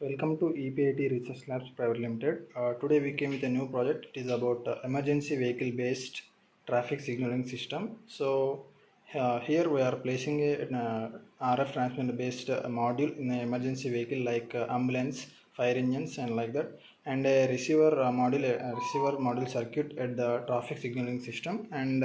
Welcome to EPIT Research Labs Private Limited. Today we came with a new project. It is about emergency vehicle based traffic signaling system. Here we are placing an RF transmitter based module in an emergency vehicle like ambulance, fire engines and like that, and a receiver module circuit at the traffic signaling system, and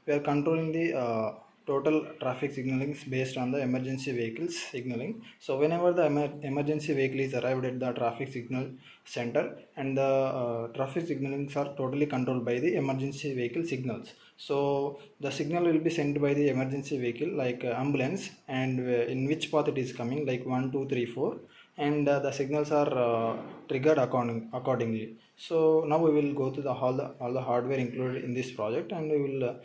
we are controlling the total traffic signaling is based on the emergency vehicles signaling. So whenever the emergency vehicle is arrived at the traffic signal center, and the traffic signalings are totally controlled by the emergency vehicle signals. So the signal will be sent by the emergency vehicle like ambulance, and in which path it is coming, like 1 2 3 4, and the signals are triggered accordingly. So now we will go to the all the hardware included in this project, and we will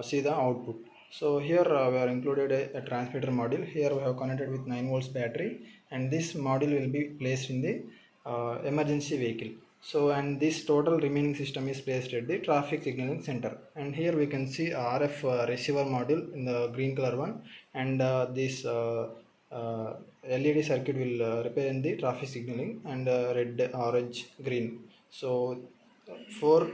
see the output. So here we are included a transmitter module. Here we have connected with 9 volts battery, and this module will be placed in the emergency vehicle. So, and this total remaining system is placed at the traffic signaling center. And here we can see RF receiver module in the green color one, and this LED circuit will represent the traffic signaling, and red, orange, green. So four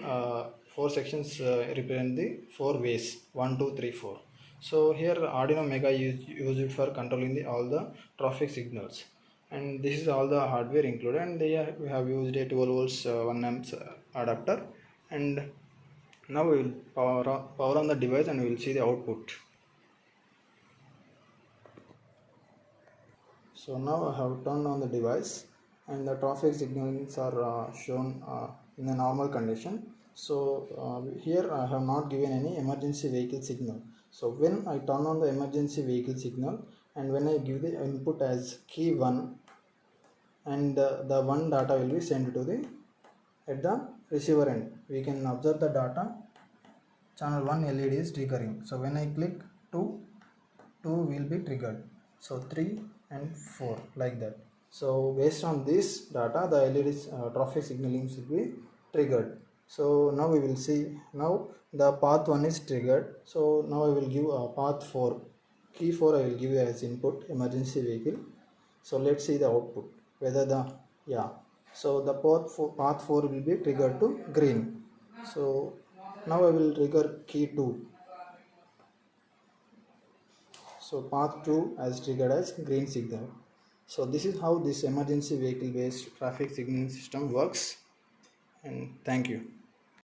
sections represent the four ways, 1 2 3 4. So here Arduino Mega used for controlling all the traffic signals, and this is all the hardware included, and we have used a 12 volts 1 amps adapter. And now we will power on the device, and we will see the output. So now I have turned on the device, and the traffic signals are shown in a normal condition. So here I have not given any emergency vehicle signal. So when I turn on the emergency vehicle signal, and when I give the input as key 1, and the 1 data will be sent to the at the receiver end. We can observe the data. Channel 1 LED is triggering. So when I click 2, 2 will be triggered. So 3 and 4, like that. So based on this data, the LED's traffic signaling should be triggered. So now we will see. Now the path 1 is triggered. So now I will give path 4. Key 4 I will give as input, emergency vehicle. So let's see the output. Whether so the path 4 will be triggered to green. So now I will trigger key 2. So path 2 as triggered as green signal. So this is how this emergency vehicle based traffic signaling system works, and thank you.